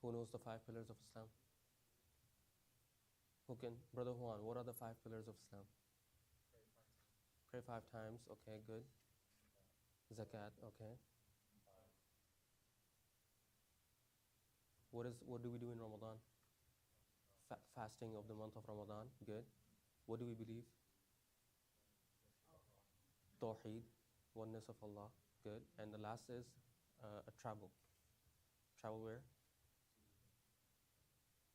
Who knows the 5 pillars of Islam? Who can? Brother Juan, what are the 5 pillars of Islam? Pray 5 times. Okay, good. Zakat. Okay. What do we do in Ramadan? Fasting of the month of Ramadan. Good. What do we believe? Tawheed, oneness of Allah. Good. And the last is a travel. Travel where?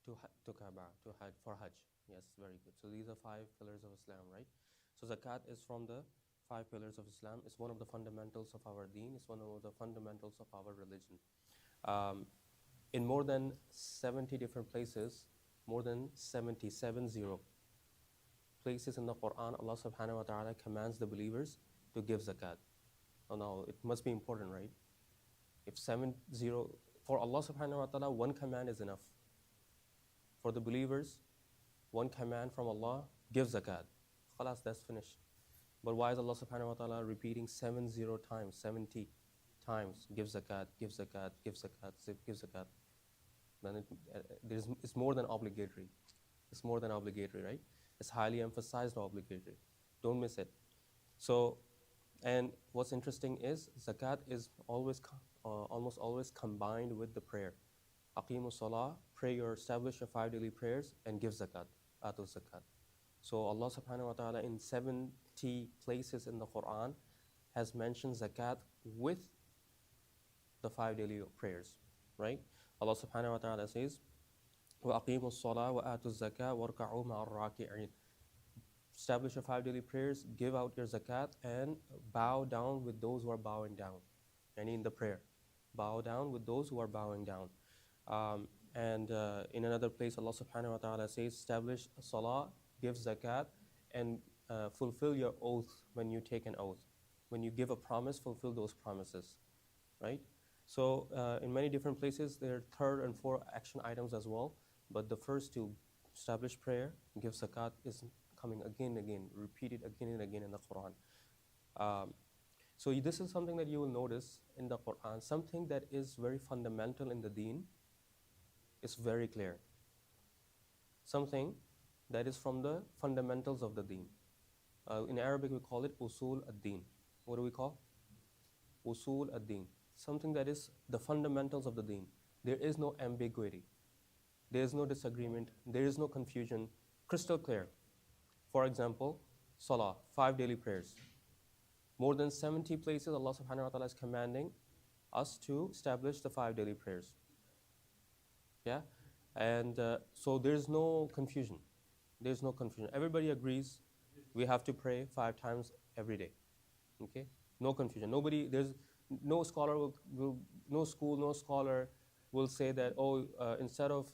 To Kaaba, to Hajj, for Hajj. Yes, very good. So these are 5 pillars of Islam, right? So zakat is from the 5 pillars of Islam. It's one of the fundamentals of our deen. It's one of the fundamentals of our religion. In more than 70 different places, more than 70 places in the Quran, Allah subhanahu wa ta'ala commands the believers to give zakat. Oh, now, it must be important, right? If 70, for Allah subhanahu wa ta'ala, one command is enough. For the believers, one command from Allah, give zakat. Khalas, that's finished. But why is Allah subhanahu wa ta'ala repeating 70 times, give zakat, give zakat, give zakat, give zakat? Then it's more than obligatory. It's more than obligatory, right? It's highly emphasized obligatory. Don't miss it. So, and what's interesting is zakat is almost always combined with the prayer. Aqimu salah, pray or establish your 5 daily prayers, and give zakat, atu zakat. So Allah subhanahu wa ta'ala in 70 places in the Quran has mentioned zakat with the 5 daily prayers, right? Allah subhanahu wa ta'ala says, وَأَقِيمُوا الصَّلَاةَ وَآتُوا الزَّكَاةَ وَارْكَعُوا مَعَ الرَّاكِعِينَ. Establish your 5 daily prayers, give out your zakat, and bow down with those who are bowing down. And in the prayer, bow down with those who are bowing down. In another place, Allah subhanahu wa ta'ala says, establish salah, give zakat, and fulfill your oath when you take an oath. When you give a promise, fulfill those promises, right? So in many different places, there are 3rd and 4th action items as well. But the first two, establish prayer, give zakat, is coming again and again, repeated again and again in the Quran. So this is something that you will notice in the Quran. Something that is very fundamental in the deen is very clear. Something that is from the fundamentals of the deen. In Arabic, we call it usul ad-din. What do we call? Usul ad-din. Something that is the fundamentals of the deen. There is no ambiguity. There is no disagreement. There is no confusion. Crystal clear. For example, salah, 5 daily prayers. More than 70 places Allah subhanahu wa ta'ala is commanding us to establish the 5 daily prayers. Yeah? And so there's no confusion. There's no confusion. Everybody agrees we have to pray 5 times every day. Okay? No confusion. Nobody, there's no scholar no school, no scholar will say that, instead of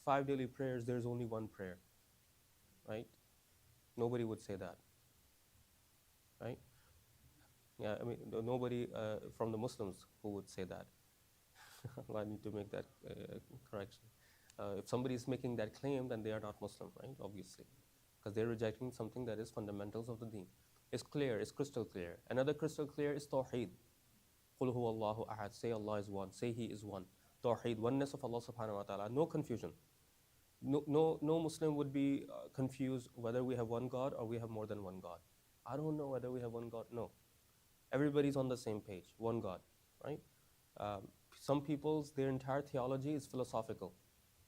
5 daily prayers, there's only 1 prayer. Right? Nobody would say that. Right? Yeah, I mean, nobody from the Muslims who would say that. I need to make that correction. If somebody is making that claim, then they are not Muslim, right? Obviously. Because they're rejecting something that is fundamentals of the deen. It's clear, it's crystal clear. Another crystal clear is Tawheed. قُلْ هُوَ اللَّهُ أَحَدٌ. Say Allah is one. Say He is one. Tawheed, oneness of Allah subhanahu wa ta'ala. No confusion. No Muslim would be confused whether we have one God or we have more than one God. I don't know whether we have one God. No. Everybody's on the same page. One God, right? Some people's, their entire theology is philosophical.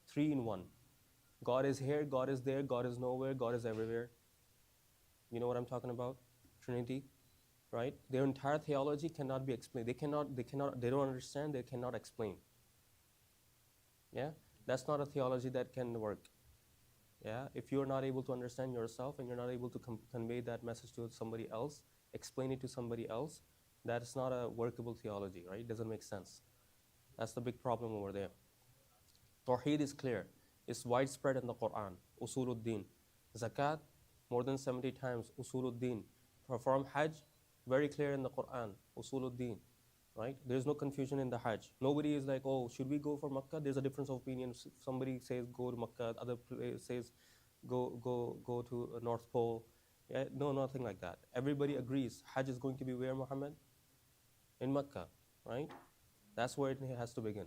3 in 1. God is here, God is there, God is nowhere, God is everywhere. You know what I'm talking about? Trinity, right? Their entire theology cannot be explained. They don't understand, they cannot explain. Yeah? That's not a theology that can work. Yeah? If you're not able to understand yourself and you're not able to convey that message to somebody else, explain it to somebody else, that's not a workable theology, right? It doesn't make sense. That's the big problem over there. Tawheed is clear. It's widespread in the Quran. Usuluddin. Zakat, more than 70 times. Usuluddin. Perform Hajj, very clear in the Quran. Usuluddin. Right? There's no confusion in the Hajj. Nobody is like, should we go for Mecca? There's a difference of opinion. Somebody says go to Mecca. Other says go to North Pole. Yeah? No, nothing like that. Everybody agrees. Hajj is going to be where, Muhammad? In Mecca. Right? That's where it has to begin.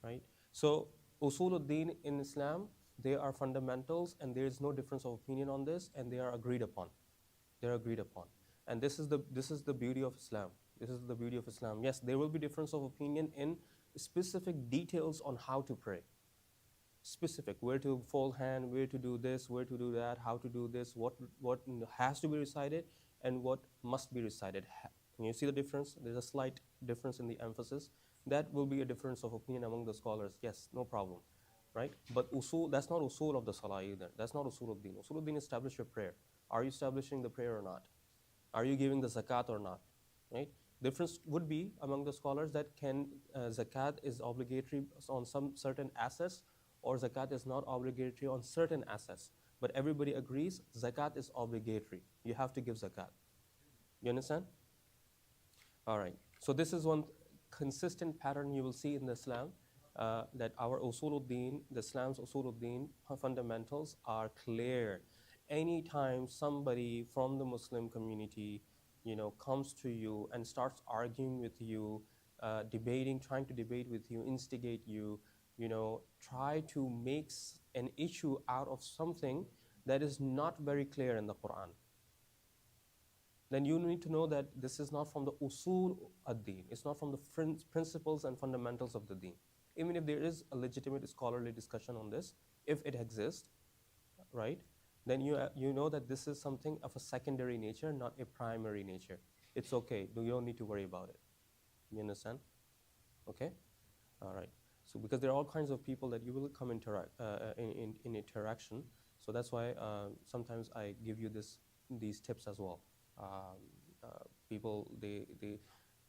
right? So usuluddin in Islam, they are fundamentals, and there is no difference of opinion on this, and they are agreed upon. They're agreed upon. And this is the beauty of Islam. This is the beauty of Islam. Yes, there will be difference of opinion in specific details on how to pray. Specific, where to fold hand, where to do this, where to do that, how to do this, what has to be recited, and what must be recited. Can you see the difference? There's a slight difference in the emphasis. That will be a difference of opinion among the scholars. Yes, no problem, right? But usul, that's not usul of the salah either. That's not usul of deen. Usul of deen establish your prayer. Are you establishing the prayer or not? Are you giving the zakat or not? Right? Difference would be among the scholars that zakat is obligatory on some certain assets, or zakat is not obligatory on certain assets. But everybody agrees zakat is obligatory. You have to give zakat. You understand? All right. So this is one consistent pattern you will see in the Islam, that our usuluddin, the Islam's usuluddin fundamentals are clear. Anytime somebody from the Muslim community, comes to you and starts arguing with you, debating, trying to debate with you, instigate you, try to make an issue out of something that is not very clear in the Quran, then you need to know that this is not from the usul ad-din. It's not from the principles and fundamentals of the deen. Even if there is a legitimate scholarly discussion on this, if it exists, right, then you know that this is something of a secondary nature, not a primary nature. It's okay. You don't need to worry about it. You understand? Okay? All right. So because there are all kinds of people that you will come in interaction, so that's why sometimes I give you these tips as well. People, they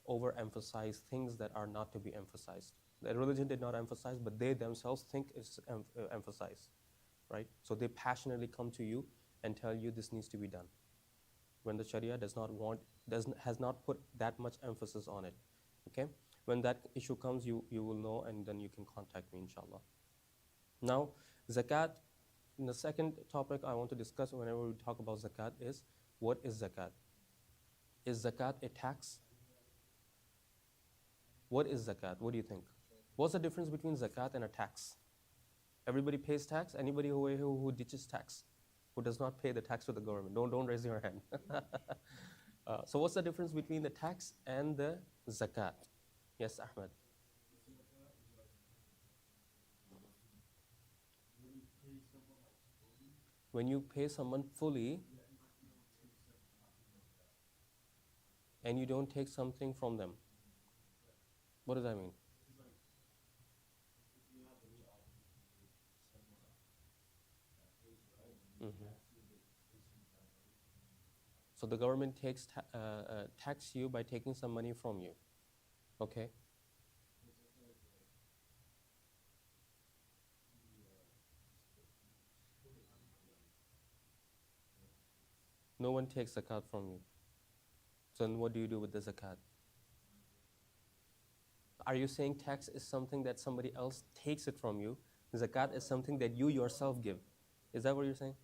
overemphasize things that are not to be emphasized. The religion did not emphasize, but they themselves think it's emphasized, right? So they passionately come to you and tell you this needs to be done, when the Sharia has not put that much emphasis on it. Okay? When that issue comes, you will know, and then you can contact me, inshallah. Now, zakat. The second topic I want to discuss whenever we talk about zakat is, what is zakat? Is zakat a tax? What is zakat? What do you think? What's the difference between zakat and a tax? Everybody pays tax. Anybody who ditches tax, who does not pay the tax to the government? Don't raise your hand. So what's the difference between the tax and the zakat? Yes, Ahmed. When you pay someone fully and you don't take something from them, what does that mean? Mm-hmm. So the government tax you by taking some money from you. Okay. No one takes zakat from you. So then what do you do with the zakat? Are you saying tax is something that somebody else takes it from you? Zakat is something that you yourself give. Is that what you're saying?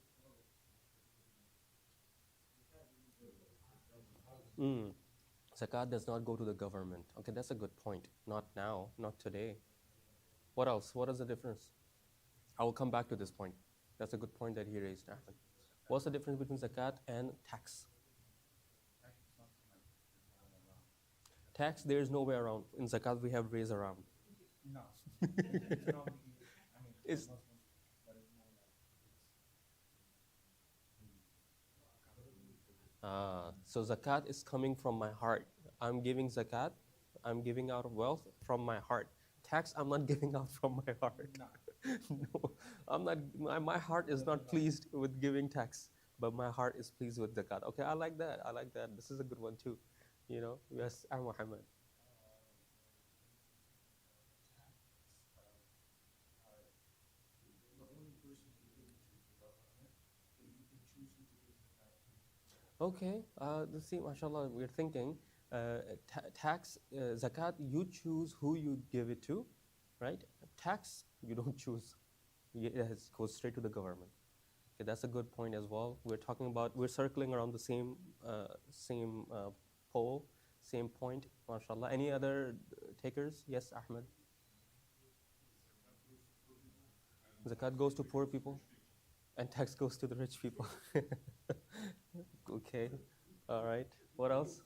Zakat does not go to the government. Okay, that's a good point. Not now, not today. What else? What is the difference? I will come back to this point. That's a good point that he raised, Ahmed. What's the difference between zakat and tax? Tax, there is no way around. In zakat, we have ways around. No. It's, so zakat is coming from my heart. I'm giving zakat. I'm giving out of wealth from my heart. Tax, I'm not giving out from my heart. No, I'm not. My heart is not pleased with giving tax, but my heart is pleased with zakat. Okay, I like that. I like that. This is a good one too. Yes, Muhammad. Okay, let's see, mashallah, we're thinking, tax, zakat, you choose who you give it to, right? Tax, you don't choose. It goes straight to the government. Okay, that's a good point as well. We're circling around the same pole, same point, mashallah. Any other takers? Yes, Ahmed. Zakat goes to poor people, and tax goes to the rich people. Okay, all right. What else?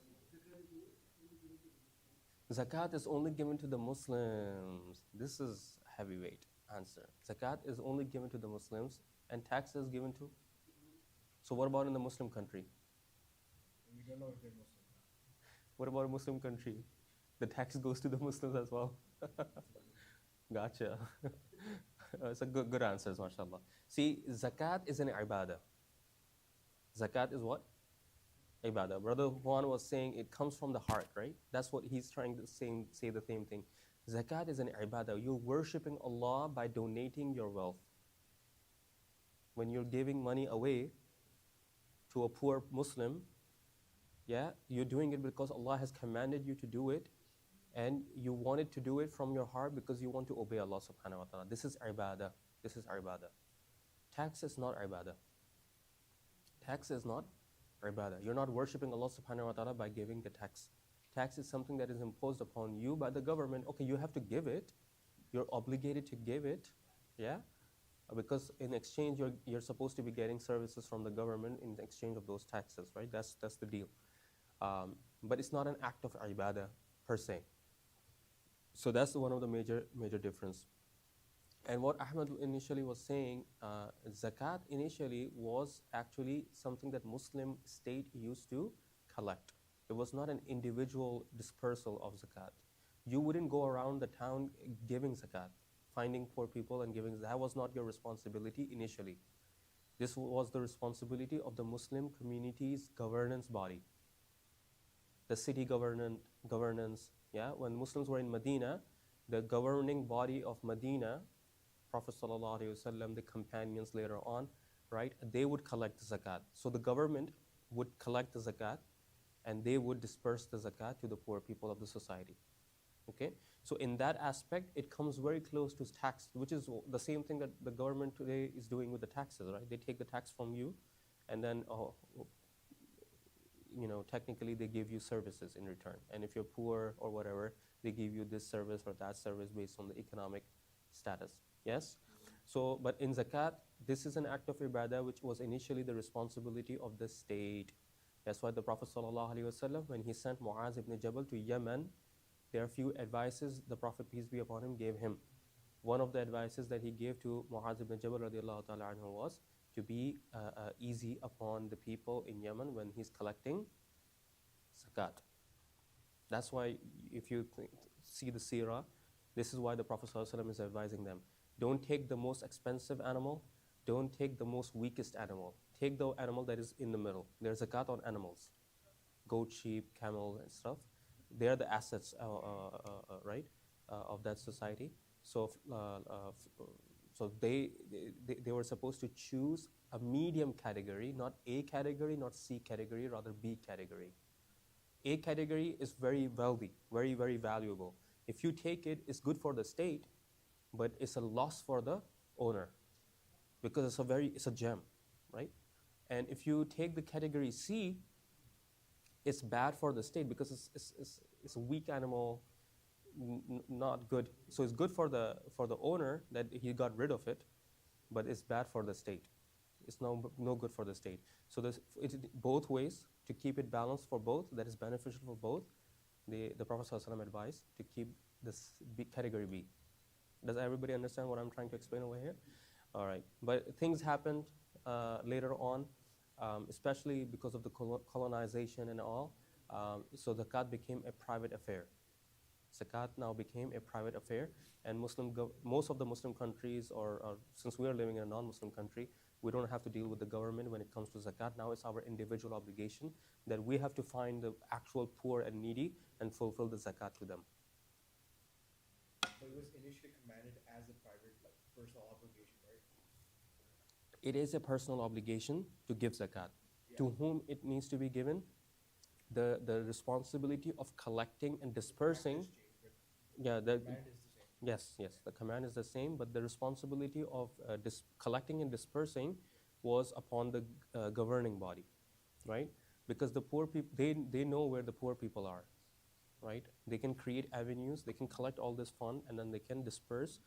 Zakat is only given to the Muslims. This is heavyweight answer. Zakat is only given to the Muslims, and tax is given to. So what about in the Muslim country? We don't know if they're Muslim. What about a Muslim country? The tax goes to the Muslims as well. Gotcha. It's a good answer, mashallah. See, zakat is an ibadah. Zakat is what? Ibadah. Brother Juan was saying it comes from the heart, right? That's what he's trying to say the same thing. Zakat is an ibadah. You're worshipping Allah by donating your wealth. When you're giving money away to a poor Muslim, yeah, you're doing it because Allah has commanded you to do it, and you wanted to do it from your heart because you want to obey Allah subhanahu wa ta'ala. This is ibadah. This is ibadah. Tax is not ibadah. Tax is not ibadah. You're not worshipping Allah subhanahu wa ta'ala by giving the tax. Tax is something that is imposed upon you by the government. Okay, you have to give it. You're obligated to give it, yeah? Because in exchange, you're supposed to be getting services from the government in exchange of those taxes, right? That's the deal. But it's not an act of ibadah per se. So that's one of the major difference. And what Ahmed initially was saying, zakat initially was actually something that Muslim state used to collect. It was not an individual dispersal of zakat. You wouldn't go around the town giving zakat, finding poor people and giving. That was not your responsibility initially. This was the responsibility of the Muslim community's governance body. The city governance, yeah. When Muslims were in Medina, the governing body of Medina, Prophet ﷺ, the companions later on, right, they would collect the zakat. So the government would collect the zakat, and they would disperse the zakat to the poor people of the society. Okay? So in that aspect, it comes very close to tax, which is the same thing that the government today is doing with the taxes, right? They take the tax from you, and then, technically they give you services in return. And if you're poor or whatever, they give you this service or that service based on the economic status. Yes? So, but in zakat, this is an act of ibadah which was initially the responsibility of the state. That's why the Prophet ﷺ, when he sent Mu'az ibn Jabal to Yemen, there are a few advices the Prophet, peace be upon him, gave him. One of the advices that he gave to Mu'az ibn Jabal radiallahu ta'ala anhu was to be easy upon the people in Yemen when he's collecting zakat. That's why if you see the seerah, this is why the Prophet ﷺ is advising them. Don't take the most expensive animal. Don't take the most weakest animal. Take the animal that is in the middle. There's zakat on animals. Goat, sheep, camel, and stuff. They're the assets, right, of that society. So, so they were supposed to choose a medium category, not A category, not C category, rather B category. A category is very wealthy, very, very valuable. If you take it, it's good for the state, but it's a loss for the owner because it's a gem, right? And if you take the category C, it's bad for the state because it's a weak animal, not good. So it's good for the owner that he got rid of it, but it's bad for the state. It's no good for the state. So it's both ways to keep it balanced for both, that is beneficial for both. The Prophet ﷺ advised to keep this category B. Does everybody understand what I'm trying to explain over here? All right. But things happened later on, especially because of the colonization and all. So zakat became a private affair. Zakat now became a private affair, and most of the Muslim countries, or since we are living in a non-Muslim country, we don't have to deal with the government when it comes to zakat. Now it's our individual obligation that we have to find the actual poor and needy and fulfill the zakat to them. So it was initially commanded as a private, personal obligation, right? It is a personal obligation to give zakat. Yeah. To whom it needs to be given? The responsibility of collecting and dispersing. Yeah, the command is the same. Yes, the command is the same, but the responsibility of collecting and dispersing was upon the governing body, right? Because the poor people, they know where the poor people are, right? They can create avenues, they can collect all this fund, and then they can disperse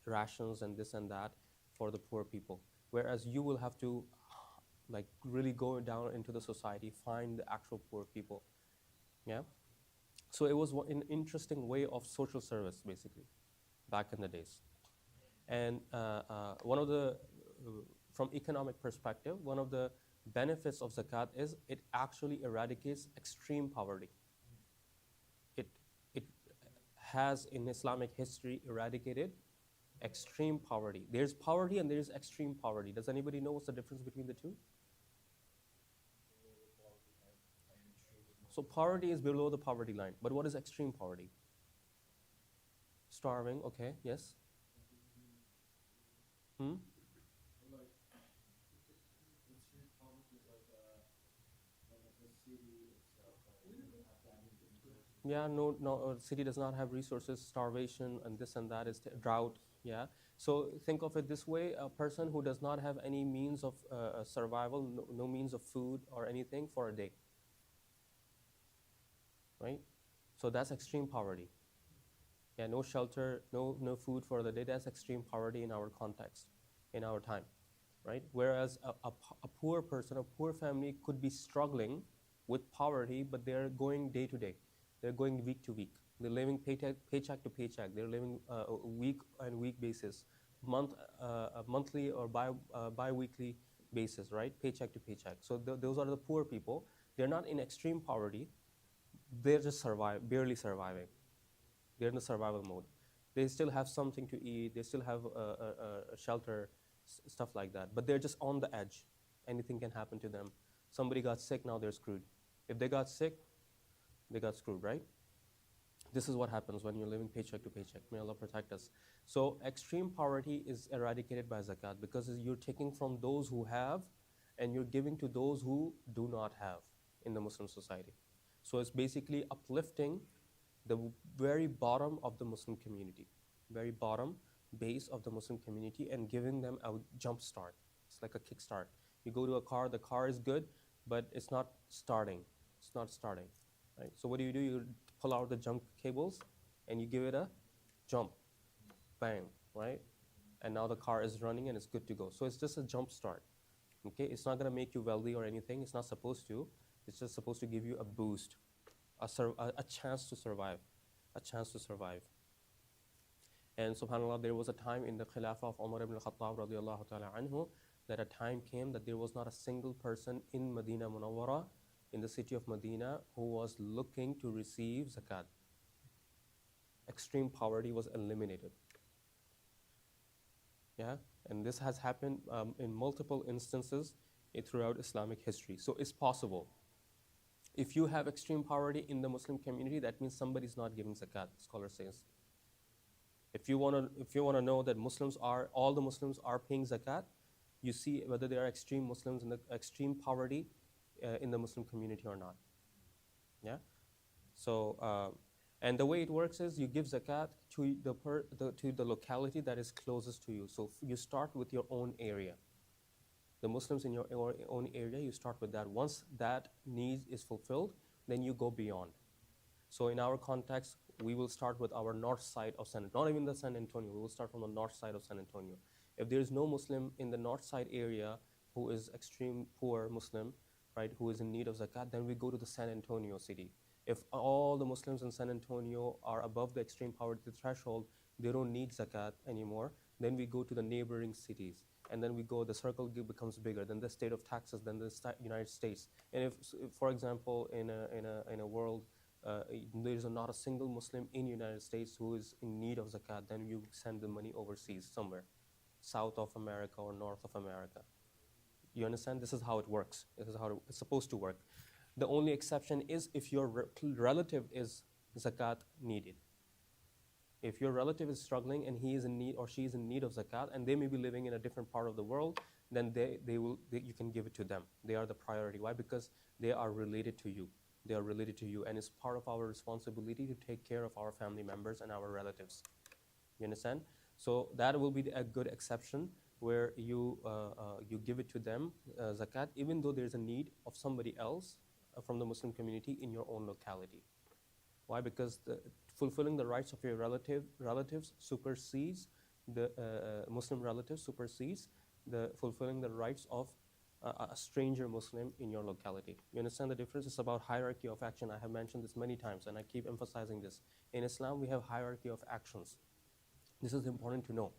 rations and this and that for the poor people. Whereas you will have to like really go down into the society, find the actual poor people. Yeah. So it was an interesting way of social service, basically, back in the days. And one of the, from economic perspective, one of the benefits of zakat is it actually eradicates extreme poverty. It has in Islamic history eradicated extreme poverty. There's poverty and there's extreme poverty. Does anybody know what's the difference between the two? So poverty is below the poverty line. But what is extreme poverty? Starving, okay, yes. Hmm? Like, extreme poverty is like the city itself, like, doesn't have that many resources. Yeah, no, city does not have resources, starvation, and this and that is drought. Yeah. So think of it this way: a person who does not have any means of survival, no means of food or anything for a day. Right. So that's extreme poverty. Yeah, no shelter, no food for the day. That's extreme poverty in our context, in our time, right? Whereas a poor person, a poor family could be struggling with poverty, but they're going day to day. They're going week to week. They're living paycheck to paycheck. They're living week and week basis, monthly or bi-weekly basis, right? Paycheck to paycheck. So those are the poor people. They're not in extreme poverty. They're just barely surviving. They're in the survival mode. They still have something to eat. They still have a shelter, stuff like that. But they're just on the edge. Anything can happen to them. Somebody got sick, now they're screwed. If they got sick, they got screwed, right? This is what happens when you're living paycheck to paycheck. May Allah protect us. So extreme poverty is eradicated by zakat because you're taking from those who have and you're giving to those who do not have in the Muslim society. So it's basically uplifting the very bottom of the Muslim community, very bottom base of the Muslim community, and giving them a jump start. It's like a kickstart. You go to a car, the car is good, but it's not starting. It's not starting, right? So what do? You pull out the jump cables, and you give it a jump, bang, right? And now the car is running and it's good to go. So it's just a jump start, okay? It's not gonna make you wealthy or anything. It's not supposed to. It's just supposed to give you a boost. A chance to survive, a chance to survive. And subhanAllah, there was a time in the Khilafah of Umar ibn al-Khattab radiallahu ta'ala anhu that a time came that there was not a single person in Medina Munawwara, in the city of Medina, who was looking to receive zakat. Extreme poverty was eliminated. Yeah, and this has happened in multiple instances throughout Islamic history. So it's possible. If you have extreme poverty in the Muslim community, that means somebody's not giving zakat, scholar says. If you wanna know that all the Muslims are paying zakat, you see whether there are extreme Muslims in the extreme poverty in the Muslim community or not. Yeah. So and the way it works is you give zakat to the locality that is closest to you. So you start with your own area. The Muslims in your own area, you start with that. Once that need is fulfilled, then you go beyond. So in our context, we will start with our north side of San Antonio, not even the San Antonio, we will start from the north side of San Antonio. If there is no Muslim in the north side area who is extreme poor Muslim, right, who is in need of zakat, then we go to the San Antonio city. If all the Muslims in San Antonio are above the extreme poverty threshold, they don't need zakat anymore, then we go to the neighboring cities. And then we go, the circle becomes bigger, then the state of Texas, then the United States. And if, for example, in a world, there's not a single Muslim in United States who is in need of zakat, then you send the money overseas somewhere, south of America or north of America. You understand? This is how it works. This is how it's supposed to work. The only exception is if your relative is zakat needed. If your relative is struggling and he is in need or she is in need of zakat and they may be living in a different part of the world, then you can give it to them. They are the priority. Why? Because they are related to you. They are related to you, and it's part of our responsibility to take care of our family members and our relatives. You understand? So that will be a good exception where you give it to them, zakat, even though there's a need of somebody else from the Muslim community in your own locality. Why? Because fulfilling the rights of your relatives supersedes the Muslim relative supersedes the fulfilling the rights of a stranger Muslim in your locality. You understand the difference? It's about hierarchy of action. I have mentioned this many times, and I keep emphasizing this. In Islam, we have hierarchy of actions. This is important to know,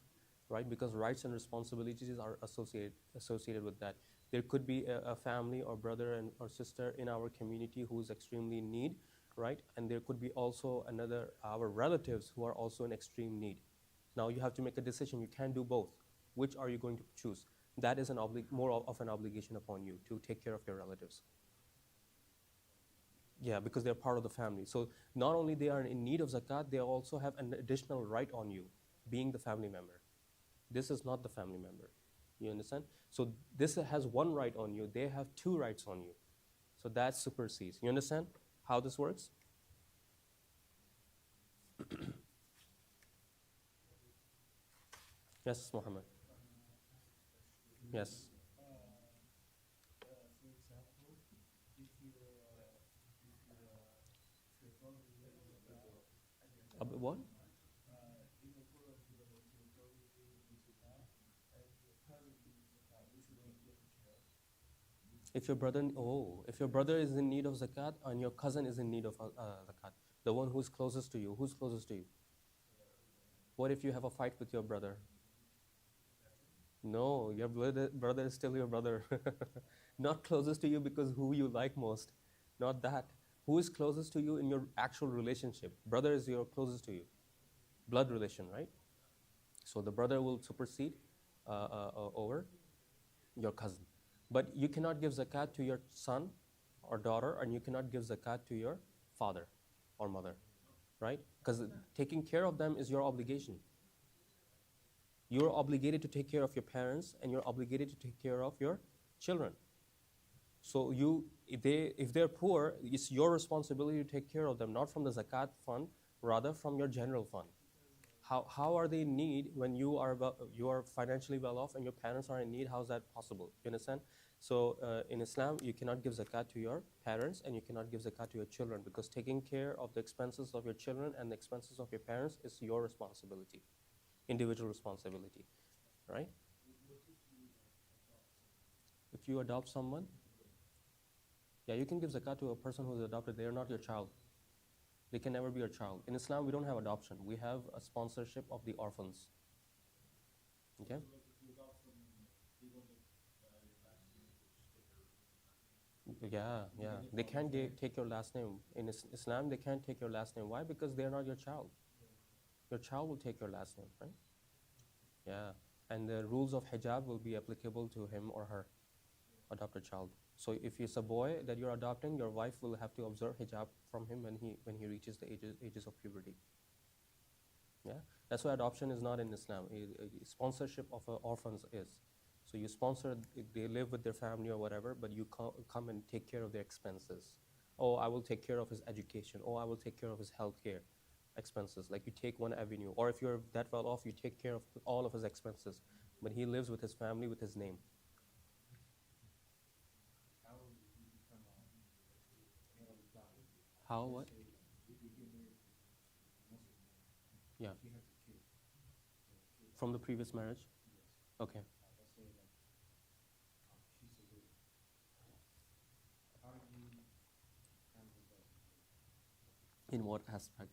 right? Because rights and responsibilities are associated with that. There could be a family or brother or sister in our community who is extremely in need, right? And there could be also our relatives who are also in extreme need. Now you have to make a decision. You can't do both. Which are you going to choose? That is more of an obligation upon you to take care of your relatives. Yeah, because they're part of the family. So not only they are in need of zakat, they also have an additional right on you, being the family member. This is not the family member. You understand? So this has one right on you. They have two rights on you. So that supersedes. You understand how this works? Yes, Muhammad. Yes. For example, if your brother is living with What? in the Quran, if your brother is living with and your parent is which one you prefer? If your brother is in need of zakat and your cousin is in need of zakat, the one who's closest to you, who's closest to you? What if you have a fight with your brother? No, your brother is still your brother. Not closest to you because who you like most. Not that. Who is closest to you in your actual relationship? Brother is your closest to you. Blood relation, right? So the brother will supersede over your cousin. But you cannot give zakat to your son or daughter, and you cannot give zakat to your father or mother, right? Because taking care of them is your obligation. You're obligated to take care of your parents, and you're obligated to take care of your children. So if they're poor, it's your responsibility to take care of them, not from the zakat fund, rather from your general fund. How are they in need when you are financially well off and your parents are in need? How is that possible? You understand? So in Islam, you cannot give zakat to your parents and you cannot give zakat to your children, because taking care of the expenses of your children and the expenses of your parents is your responsibility, individual responsibility, right? If you adopt someone, yeah, you can give zakat to a person who is adopted. They are not your child. They can never be your child. In Islam, we don't have adoption. We have a sponsorship of the orphans. Okay? Yeah. They can't take your last name. In Islam, they can't take your last name. Why? Because they are not your child. Your child will take your last name, right? Yeah. And the rules of hijab will be applicable to him or her, adopted child. So if it's a boy that you're adopting, your wife will have to observe hijab from him when he reaches the ages of puberty. Yeah, that's why adoption is not in Islam. Sponsorship of orphans is. So you sponsor, they live with their family or whatever, but you come and take care of their expenses. Oh, I will take care of his education. Oh, I will take care of his healthcare expenses. Like you take one avenue. Or if you're that well off, you take care of all of his expenses. But he lives with his family with his name. How, what? Yeah. From the previous marriage? Okay. In what aspect?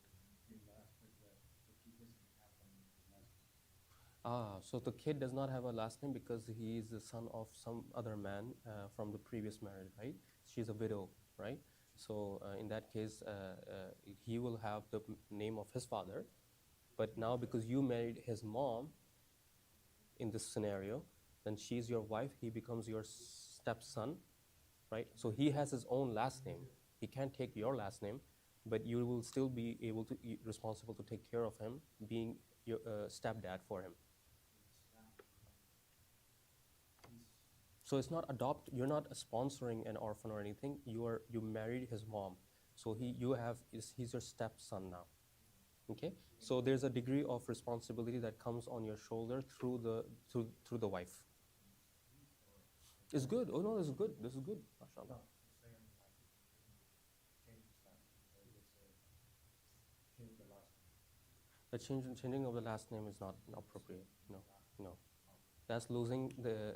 So the kid does not have a last name because he is the son of some other man from the previous marriage, right? She's a widow, right? So in that case, he will have the name of his father. But now because you married his mom in this scenario, then she's your wife, he becomes your stepson, right? So he has his own last name. He can't take your last name, but you will still be able to responsible to take care of him, being your stepdad for him. So it's not you're not sponsoring an orphan or anything. You married his mom. So he's your stepson now. Okay? So there's a degree of responsibility that comes on your shoulder through the wife. It's good. Oh no, this is good. This is good. MashaAllah. The changing of the last name is not appropriate. No, no. That's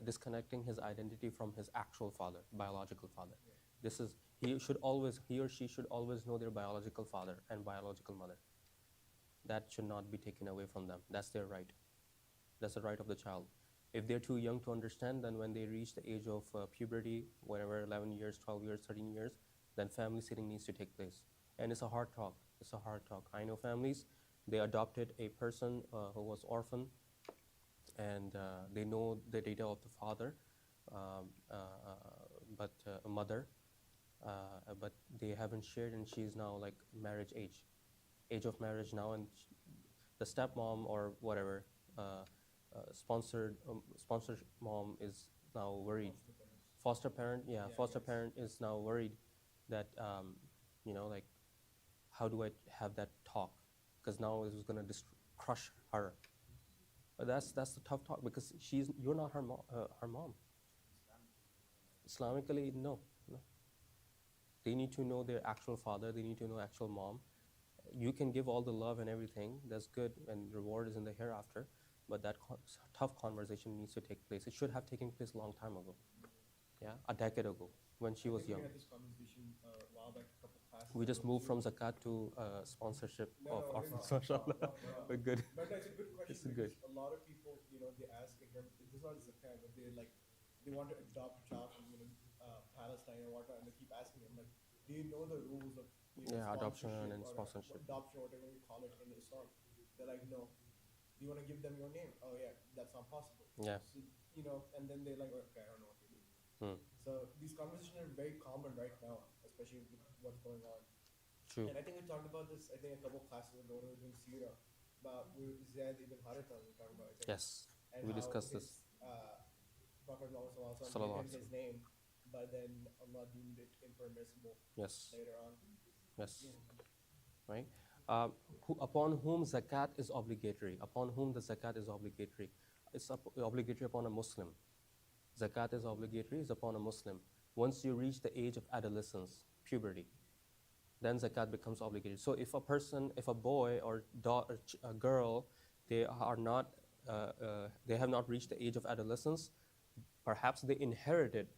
disconnecting his identity from his actual father, biological father. This is, he or she should always know their biological father and biological mother. That should not be taken away from them. That's their right. That's the right of the child. If they're too young to understand, then when they reach the age of puberty, whatever, 11 years, 12 years, 13 years, then family sitting needs to take place. And it's a hard talk. It's a hard talk. I know families, they adopted a person who was orphan, and they know the data of the father, but a mother, but they haven't shared, and she's now like marriage age of marriage now, and the stepmom or whatever, sponsored mom is now worried. Foster parent, foster parent is now worried that like, how do I have that talk? Because now it was gonna crush her. But that's the tough talk, because you're not her mom. Islamically, no. They need to know their actual father. They need to know actual mom. You can give all the love and everything. That's good, and reward is in the hereafter. But that tough conversation needs to take place. It should have taken place a long time ago. Yeah, a decade ago, when she was young. We had this conversation a while back, a couple classes. We just moved from zakat to sponsorship of orphans. But good. But it's a good question. It's good. A lot of people, they ask in terms, this is not zakat, but they want to adopt a child from Palestine or whatnot, and they keep asking them, like, do you know the rules of adoption and sponsorship, adoption, whatever you call it in Islam? They're like, no. Do you want to give them your name? Oh yeah, that's not possible. Yeah. So, and then they're like, okay, I don't know what to do. So these conversations are very common right now, especially with what's going on. True. And I think we talked about this, a couple classes ago when we were doing Sira, about Zayd ibn Haritha we were talking about. Yes, and we discussed this. Prophet Muhammad gave him his name, but then Allah deemed it impermissible later on. Yes. Right? Upon whom zakat is obligatory, upon whom the zakat is obligatory. It's obligatory upon a Muslim. Zakat is obligatory, is upon a Muslim. Once you reach the age of adolescence, puberty, then zakat becomes obligatory. So if a boy or a girl, they have not reached the age of adolescence, perhaps they inherited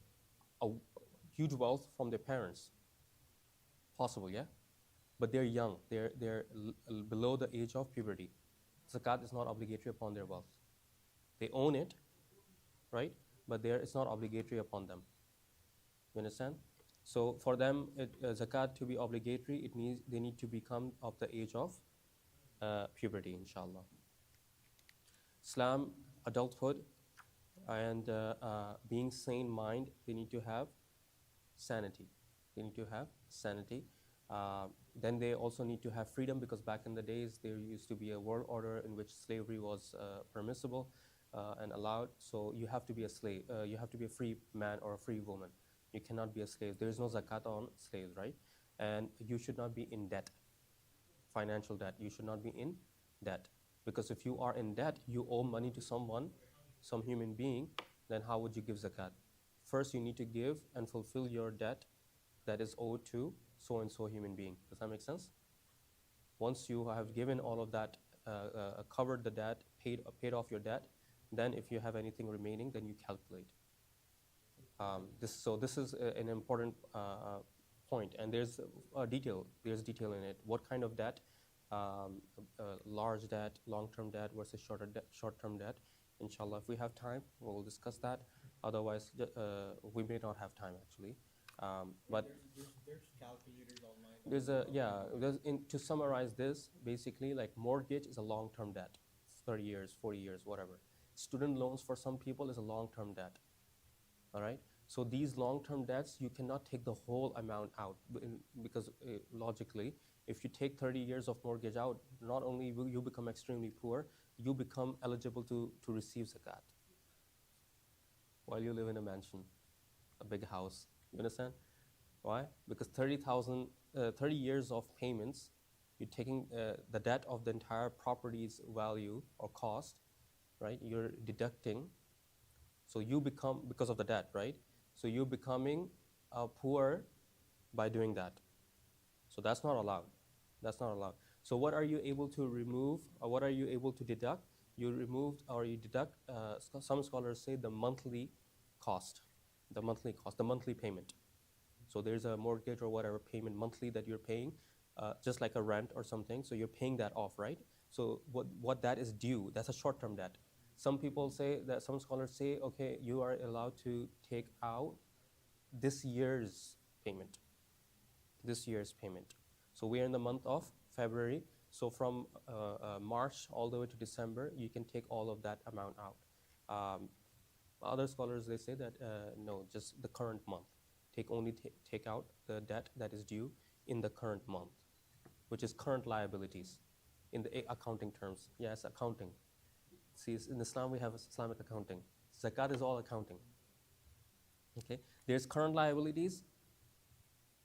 a huge wealth from their parents. Possible, yeah? But they're young, they're below the age of puberty. Zakat is not obligatory upon their wealth. They own it, right? But it's not obligatory upon them. You understand? So for them, zakat to be obligatory, they need to become of the age of puberty, inshallah. Islam, adulthood, and being sane mind, they need to have sanity. They need to have sanity. Then they also need to have freedom, because back in the days there used to be a world order in which slavery was permissible and allowed. So you have to be a slave. You have to be a free man or a free woman. You cannot be a slave. There is no zakat on slaves, right? And you should not be in debt, financial debt. You should not be in debt, because if you are in debt, you owe money to someone, some human being, then how would you give zakat? First, you need to give and fulfill your debt that is owed to so-and-so human being. Does that make sense? Once you have given all of that, covered the debt, paid off your debt, then if you have anything remaining, then you calculate. This is an important point, and there's detail in it. What kind of debt? Large debt, long-term debt versus short-term debt. Inshallah, if we have time, we'll discuss that. Otherwise, we may not have time actually. But there's calculators online. To summarize this, basically, like mortgage is a long-term debt, 30 years, 40 years, whatever. Student loans for some people is a long-term debt. All right. So these long-term debts, you cannot take the whole amount out, because logically, if you take 30 years of mortgage out, not only will you become extremely poor, you become eligible to receive zakat while you live in a mansion, a big house. You understand? Why? Because 30 years of payments, you're taking the debt of the entire property's value or cost, right? You're deducting. So you become, because of the debt, right? So you're becoming poor by doing that. So that's not allowed. That's not allowed. So what are you able to remove, or what are you able to deduct? You removed or you deduct, some scholars say the monthly cost, the monthly payment. So there's a mortgage or whatever payment monthly that you're paying, just like a rent or something. So you're paying that off, right? So what that is due, that's a short-term debt. Some people say that, some scholars say, okay, you are allowed to take out this year's payment. This year's payment. So we are in the month of February. So from March all the way to December, you can take all of that amount out. Other scholars, they say that no, just the current month. Take out the debt that is due in the current month, which is current liabilities in the accounting terms. Yes, accounting. See, in Islam we have Islamic accounting. Zakat is all accounting. Okay, there's current liabilities.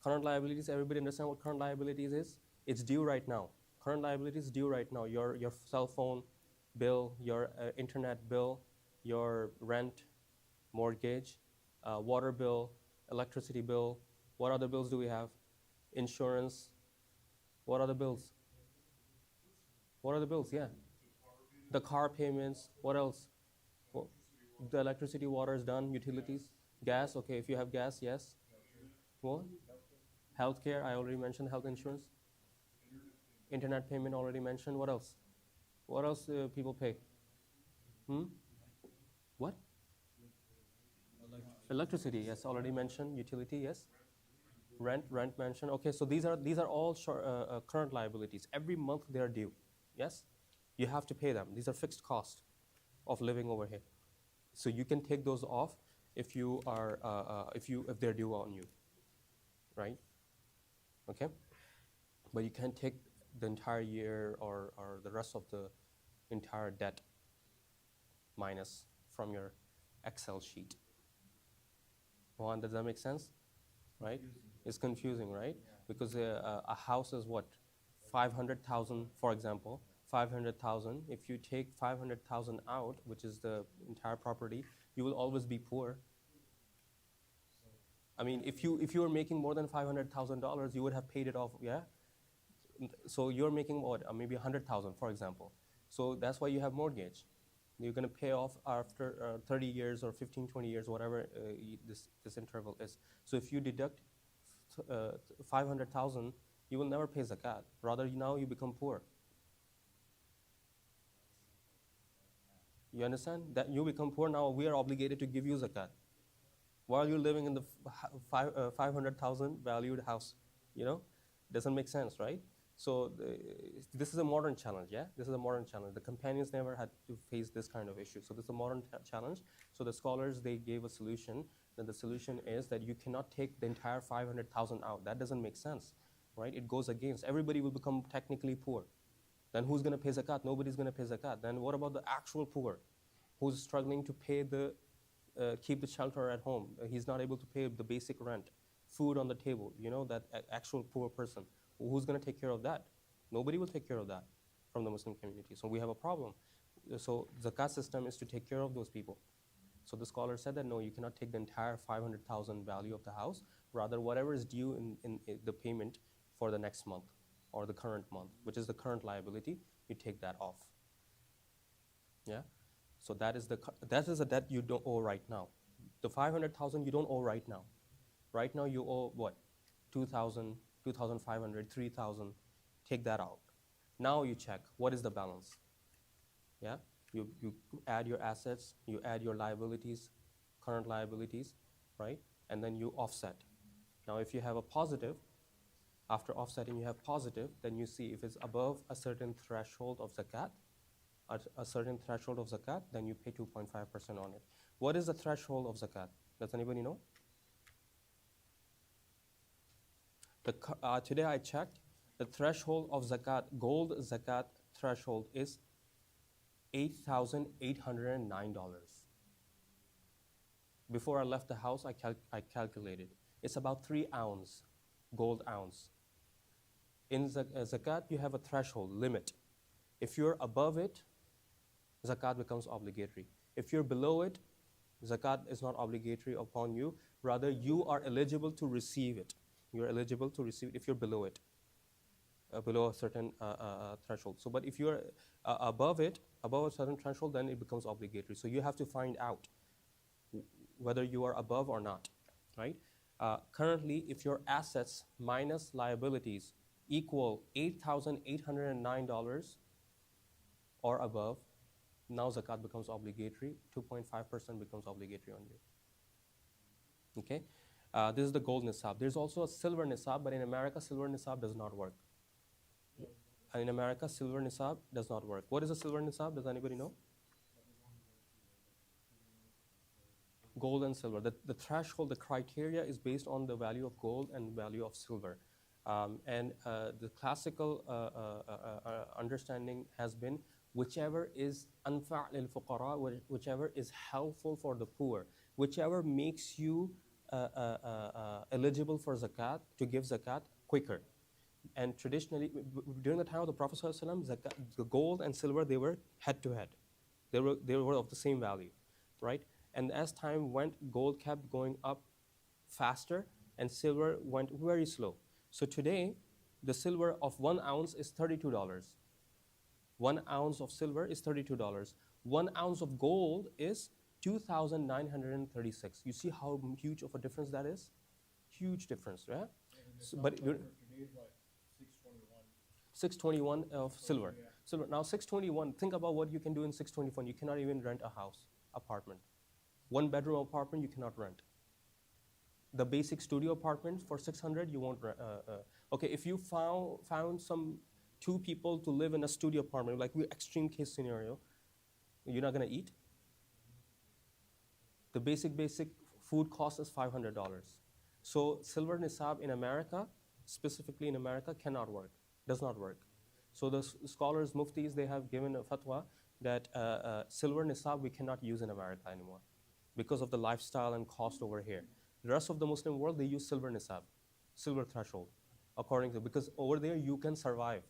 Current liabilities, everybody understand what current liabilities is? It's due right now. Current liabilities due right now. Your cell phone bill, your internet bill, your rent, mortgage, water bill, electricity bill. What other bills do we have? Insurance. What other bills? What are the bills? Yeah. The car payments. What else? Well, the electricity, water is done. Utilities. Gas. Okay, if you have gas, yes. What? Healthcare. I already mentioned health insurance. Internet payment already mentioned. What else? What else people pay? What? Electricity, yes, already mentioned. Utility, yes. Rent mentioned. Okay, so these are all current liabilities. Every month they are due. Yes, you have to pay them. These are fixed costs of living over here. So you can take those off if you are if they're due on you, right? Okay, but you can't take the entire year or the rest of the entire debt minus from your Excel sheet. Well, does that make sense? Right? It's confusing, right? Yeah. Because a house is what? 500,000, for example. 500,000. If you take 500,000 out, which is the entire property, you will always be poor. I mean, if you were making more than $500,000, you would have paid it off, yeah? So you're making what? Maybe 100,000, for example. So that's why you have mortgage. You're going to pay off after 30 years or 15, 20 years, whatever this interval is. So if you deduct 500,000, you will never pay zakat. Rather, now you become poor. You understand? That you become poor, now we are obligated to give you zakat. While you're living in the 500,000 valued house, you know? Doesn't make sense, right? So this is a modern challenge, yeah? This is a modern challenge. The companions never had to face this kind of issue. So this is a modern challenge. So the scholars, they gave a solution. And the solution is that you cannot take the entire 500,000 out. That doesn't make sense, right? It goes against. Everybody will become technically poor. Then who's going to pay zakat? Nobody's going to pay zakat. Then what about the actual poor who's struggling to pay keep the shelter at home? He's not able to pay the basic rent, food on the table, you know, that actual poor person. Who's going to take care of that? Nobody will take care of that from the Muslim community. So we have a problem. So zakat system is to take care of those people. So the scholar said that no, you cannot take the entire 500,000 value of the house. Rather, whatever is due in the payment for the next month or the current month, which is the current liability, you take that off. Yeah. So that is a debt you don't owe right now. The 500,000 you don't owe right now. Right now you owe what? 2,000, 2,500, 3,000. Take that out. Now you check what is the balance. Yeah. You add your assets, you add your liabilities, current liabilities, right? And then you offset. Now if you have a positive, after offsetting you have positive, then you see if it's above a certain threshold of zakat, then you pay 2.5% on it. What is the threshold of zakat? Does anybody know? Today I checked, the threshold of zakat, gold zakat threshold is $8,809. Before I left the house, I calculated. It's about 3 ounce, gold ounce. In zakat, you have a threshold, limit. If you're above it, zakat becomes obligatory. If you're below it, zakat is not obligatory upon you. Rather, you are eligible to receive it. You're eligible to receive it if you're below it. below a certain threshold. So, but if you're above it, above a certain threshold, then it becomes obligatory. So you have to find out whether you are above or not, right? Currently, if your assets minus liabilities equal $8,809 or above, now zakat becomes obligatory. 2.5% becomes obligatory on you. Okay, this is the gold nisab. There's also a silver nisab, but in America, silver nisab does not work. In America, silver nisab does not work. What is a silver nisab? Does anybody know? Gold and silver. The threshold, the criteria is based on the value of gold and value of silver. The classical understanding has been whichever is anfa' lil fuqara, whichever is helpful for the poor, whichever makes you eligible for zakat, to give zakat quicker. And traditionally, during the time of the Prophet ﷺ, the gold and silver, they were head to head. They were of the same value, right? And as time went, gold kept going up faster and silver went very slow. So today, the silver of 1 ounce is $32. 1 ounce of silver is $32. 1 ounce of gold is $2,936. You see how huge of a difference that is? Huge difference, right? So, but today is what, 621 of silver. Yeah. Silver. Now 621, think about what you can do in 621. You cannot even rent a house, apartment. 1 bedroom apartment you cannot rent. The basic studio apartment for 600 you won't rent. Okay, if you found some 2 people to live in a studio apartment, like extreme case scenario, you're not gonna eat. The basic food cost is $500. So silver nisab in America, specifically in America, cannot work, does not work. So the scholars, muftis, they have given a fatwa that silver nisab we cannot use in America anymore because of the lifestyle and cost over here. The rest of the Muslim world, they use silver nisab, silver threshold, according to, because over there you can survive.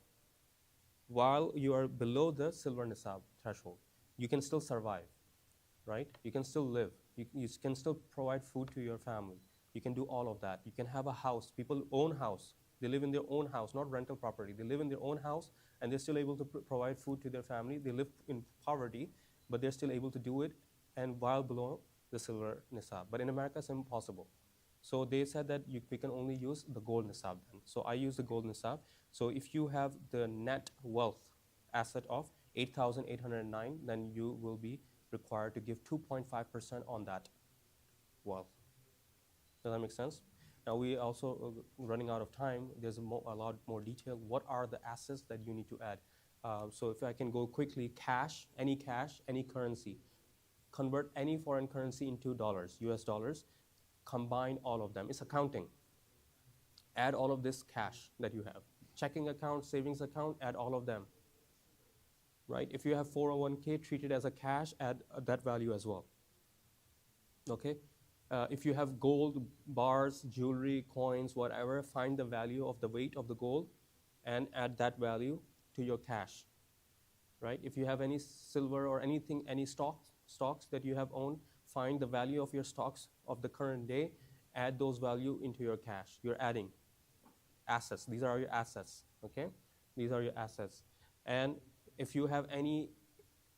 While you are below the silver nisab threshold, you can still survive, right? You can still live. You can still provide food to your family. You can do all of that. You can have a house. People own house. They live in their own house, not rental property. They live in their own house, and they're still able to provide food to their family. They live in poverty, but they're still able to do it, and while below the silver nisab. But in America, it's impossible. So they said that we can only use the gold nisab then. So I use the gold nisab. So if you have the net wealth asset of 8,809, then you will be required to give 2.5% on that wealth. Does that make sense? Now we also running out of time. There's a lot more detail. What are the assets that you need to add? So if I can go quickly, cash, any currency. Convert any foreign currency into dollars, US dollars. Combine all of them. It's accounting. Add all of this cash that you have. Checking account, savings account, add all of them. Right? If you have 401k, treat it as a cash, add that value as well. Okay? If you have gold bars, jewelry, coins, whatever, find the value of the weight of the gold and add that value to your cash. Right? If you have any silver or anything, any stocks that you have owned, find the value of your stocks of the current day, add those value into your cash. You're adding assets. These are your assets, okay? These are your assets. And if you have any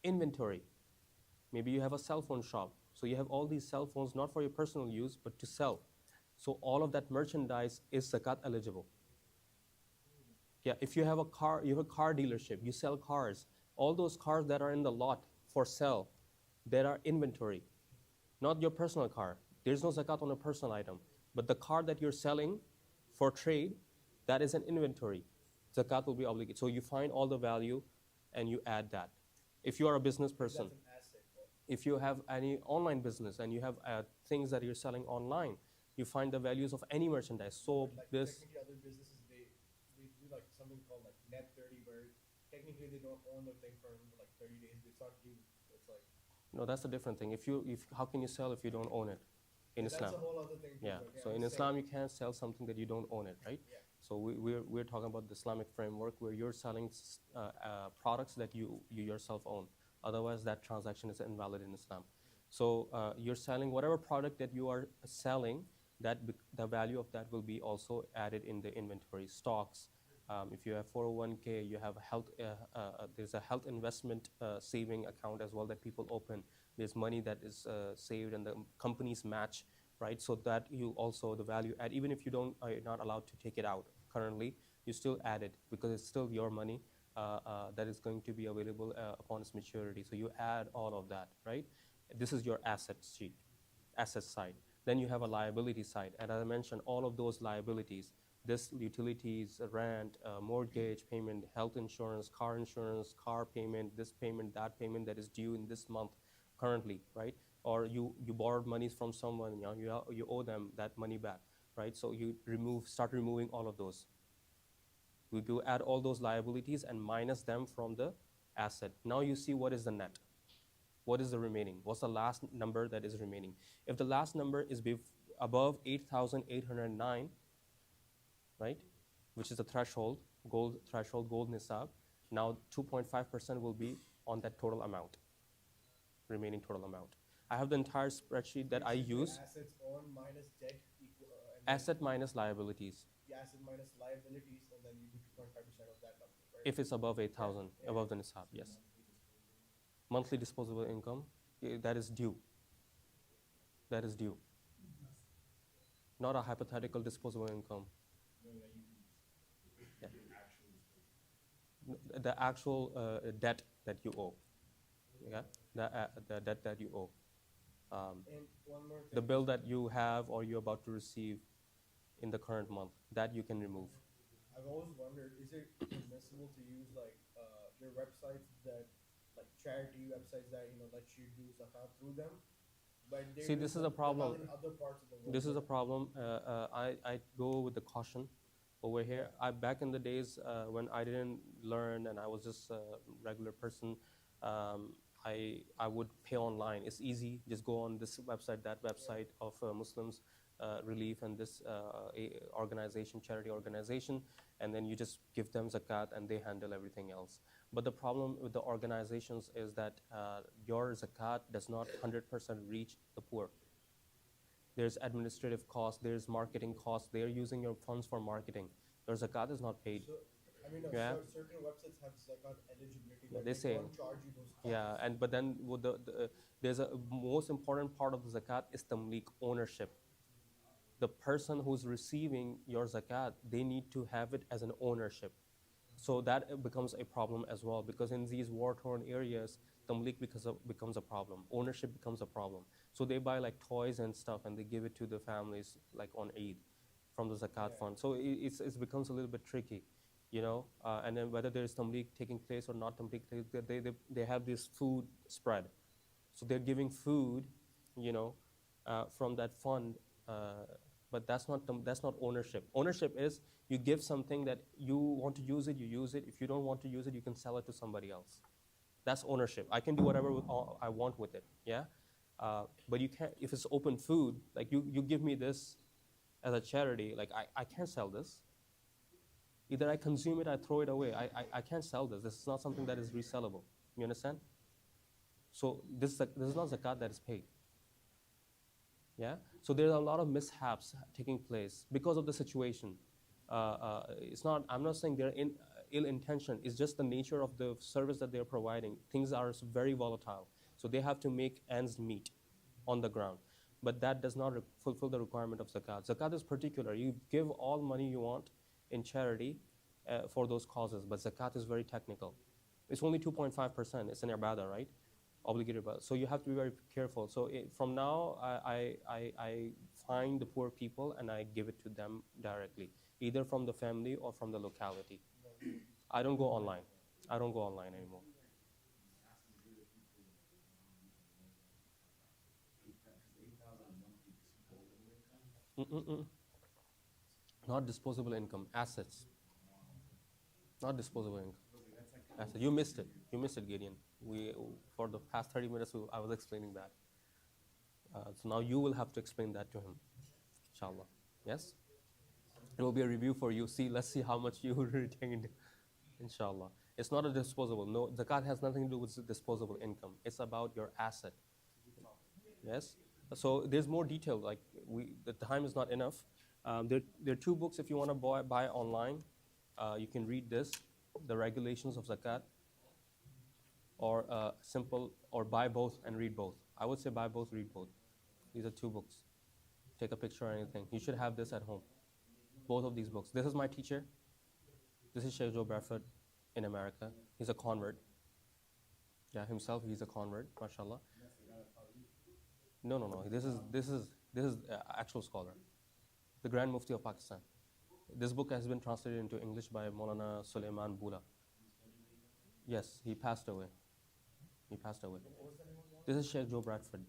inventory, maybe you have a cell phone shop, so you have all these cell phones not for your personal use, but to sell. So all of that merchandise is zakat eligible. Yeah, if you have a car dealership, you sell cars, all those cars that are in the lot for sale, that are inventory, not your personal car. There's no zakat on a personal item. But the car that you're selling for trade, that is an inventory. Zakat will be obligated. So you find all the value and you add that. If you are a business person, That's an asset, right? if you have any online business and you have things that you're selling online, you find the values of any merchandise. So Like this, technically other businesses, they do like something called like net 30, where technically they don't own the thing for like 30 days. It's not due. It's like, no, that's a different thing. How can you sell if you don't own it in Islam? that's a whole other thing. Too, Yeah. but So in I'm Islam, saying- you can't sell something that you don't own it, right? Yeah. So we're talking about the Islamic framework where you're selling products that you yourself own. Otherwise, that transaction is invalid in Islam. So you're selling whatever product that you are selling, the value of that will be also added in the inventory, stocks, If you have 401k, you have a health. There's a health investment saving account as well that people open. There's money that is saved, and the companies match, right? So that you also the value add. Even if you don't, are not allowed to take it out currently, you still add it because it's still your money that is going to be available upon its maturity. So you add all of that, right? This is your asset sheet, asset side. Then you have a liability side, and as I mentioned, all of those liabilities, this utilities, rent, mortgage payment, health insurance, car payment, this payment, that is due in this month currently, right? Or you borrowed monies from someone, you owe them that money back, right? So you start removing all of those. We will add all those liabilities and minus them from the asset. Now you see what is the net. What is the remaining? What's the last number that is remaining? If the last number is above 8,809, right, which is the threshold, gold nisab, now 2.5% will be on that total amount, remaining total amount. I have the entire spreadsheet that I use. Assets on minus debt equal. Asset minus liabilities. The asset minus liabilities, and then you do 2.5% of that number, right? If it's above 8,000, above the nisab, yes. Monthly disposable income, that is due. That is due. Not a hypothetical disposable income. Yeah. The actual debt that you owe. Yeah, the debt that you owe. And one more thing. The bill that you have or you're about to receive in the current month, that you can remove. I've always wondered, is it permissible to use like their websites that, like charity websites that let you do zakat through them? But See, this is a problem. In other parts of the world. This is a problem. I go with the caution over here. Back in the days when I didn't learn and I was just a regular person, I would pay online. It's easy. Just go on this website, that website of Muslims Relief and this organization, charity organization, and then you just give them zakat and they handle everything else. But the problem with the organizations is that your zakat does not 100% reach the poor. There's administrative costs, there's marketing costs. They're using your funds for marketing. Your zakat is not paid. So, certain websites have zakat eligibility. Yeah, but they say, don't charge you those costs. Yeah, but then with there's a most important part of the zakat is tamlik, ownership. The person who's receiving your zakat, they need to have it as an ownership. So that becomes a problem as well, because in these war-torn areas, tamlik becomes a problem. Ownership becomes a problem. So they buy like toys and stuff and they give it to the families like on Eid from the zakat fund. So it becomes a little bit tricky, and then whether there's tamlik taking place or not tamlik, they have this food spread. So they're giving food, from that fund, but that's not ownership. Ownership is you give something that you want to use it, you use it. If you don't want to use it, you can sell it to somebody else. That's ownership. I can do whatever I want with it, yeah? But you can't, if it's open food, like you give me this as a charity, like I can't sell this. Either I consume it, I throw it away. I can't sell this. This is not something that is resellable. You understand? So this is not zakat that is paid. Yeah? So there are a lot of mishaps taking place because of the situation. I'm not saying they're in ill intention. It's just the nature of the service that they're providing. Things are very volatile. So they have to make ends meet on the ground. But that does not fulfill the requirement of zakat. Zakat is particular. You give all money you want in charity for those causes, but zakat is very technical. It's only 2.5%. It's an ibadah, right? Obligated ibadah. So you have to be very careful. So from now, I find the poor people and I give it to them directly, either from the family or from the locality. I don't go online. I don't go online anymore. Not disposable income, assets. Not disposable income. Assets. You missed it, Gideon. For the past 30 minutes, I was explaining that. So now you will have to explain that to him, inshallah. Yes? It will be a review for you. Let's see how much you retained, inshallah. It's not a disposable. No, zakat has nothing to do with disposable income. It's about your asset. Yes? So there's more detail. Like the time is not enough. There are two books if you want to buy online. You can read this, the regulations of zakat, or simple, or buy both and read both. I would say buy both, read both. These are 2 books. Take a picture or anything. You should have this at home. Both of these books. This is my teacher. This is Sheikh Joe Bradford in America. He's a convert. Yeah, himself, he's a convert, mashallah. No. This is actual scholar, the Grand Mufti of Pakistan. This book has been translated into English by Maulana Sulaiman Bula. Yes, he passed away. This is Sheikh Joe Bradford,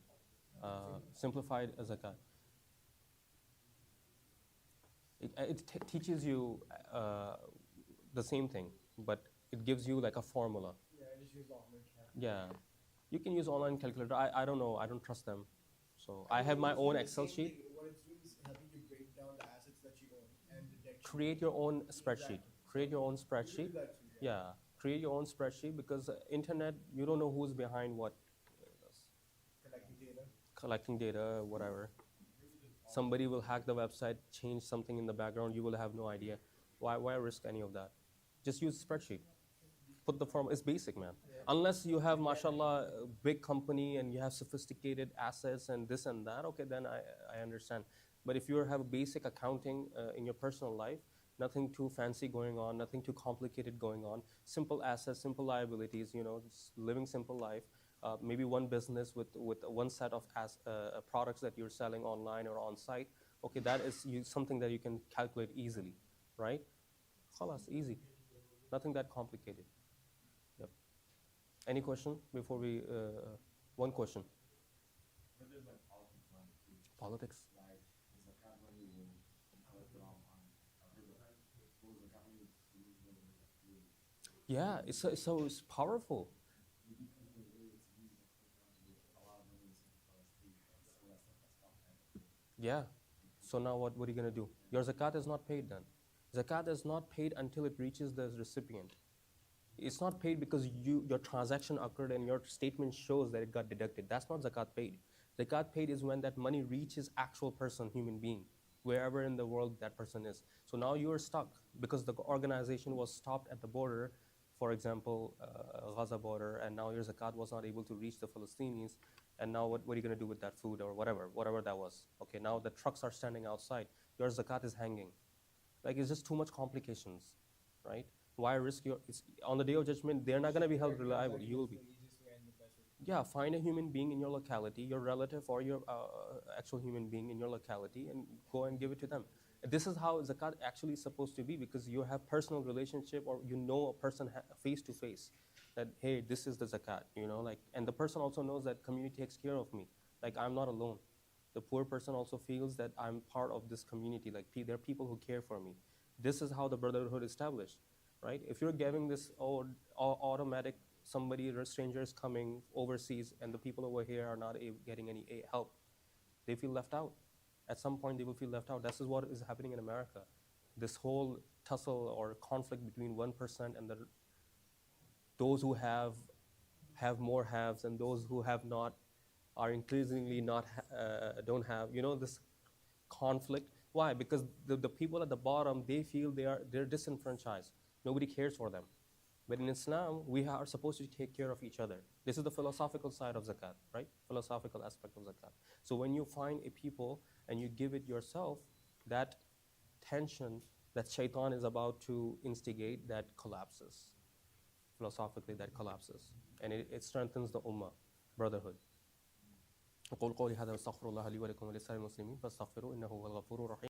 simplified zakat. It teaches you the same thing, but it gives you like a formula. Yeah, I just use online chat. Yeah, you can use online calculator. I don't know. I don't trust them. So I have my own Excel sheet. What it's doing is helping you break down the assets that you own and the debt. Create your own spreadsheet. Create your own spreadsheet. Do that too, Yeah, create your own spreadsheet, because internet, you don't know who's behind what. Collecting data, whatever. Somebody will hack the website, change something in the background. You will have no idea. Why risk any of that? Just use spreadsheet. Put the form. It's basic, man. Unless you have, mashallah, a big company and you have sophisticated assets and this and that, okay, then I understand. But if you have a basic accounting in your personal life, nothing too fancy going on, nothing too complicated going on, simple assets, simple liabilities, just living simple life. Maybe one business with one set of products that you're selling online or on site. Okay, that is something that you can calculate easily, right? Khalas, easy. Nothing that complicated. Yep. Any question before we? One question. But there's like politics around it too. Politics. Like the zakat money will collect it all on. I've heard of that. What was zakat money? Yeah, it's powerful. Yeah. So now what are you going to do? Your zakat is not paid then. Zakat is not paid until it reaches the recipient. It's not paid because your transaction occurred and your statement shows that it got deducted. That's not zakat paid. Zakat paid is when that money reaches actual person, human being, wherever in the world that person is. So now you're stuck because the organization was stopped at the border, for example, Gaza border, and now your zakat was not able to reach the Palestinians. And now what are you going to do with that food or whatever that was? Okay, now the trucks are standing outside. Your zakat is hanging. Like, it's just too much complications, right? Why risk on the day of judgment, they're not going to be held reliable. You will be. Yeah, find a human being in your locality, your relative or your actual human being in your locality, and go and give it to them. This is how zakat actually is supposed to be, because you have personal relationship, or a person face to face, that hey, this is the zakat, and the person also knows that community takes care of me. Like, I'm not alone. The poor person also feels that I'm part of this community. Like, there are people who care for me. This is how the brotherhood is established, right? If you're giving this automatic, somebody, a stranger is coming overseas, and the people over here are not getting any help, they feel left out. At some point, they will feel left out. This is what is happening in America. This whole tussle or conflict between 1% and those who have more haves, and those who have not are increasingly don't have. This conflict. Why? Because the people at the bottom, they feel they're disenfranchised. Nobody cares for them. But in Islam, we are supposed to take care of each other. This is the philosophical side of zakat, right? Philosophical aspect of zakat. So when you find a people and you give it yourself, that tension that shaitan is about to instigate, that collapses. Philosophically, that collapses. And it strengthens the ummah, brotherhood. أقول قولي هذا واستغفر الله لي ولكم ولسائر المسلمين فاستغفروه إنه هو الغفور الرحيم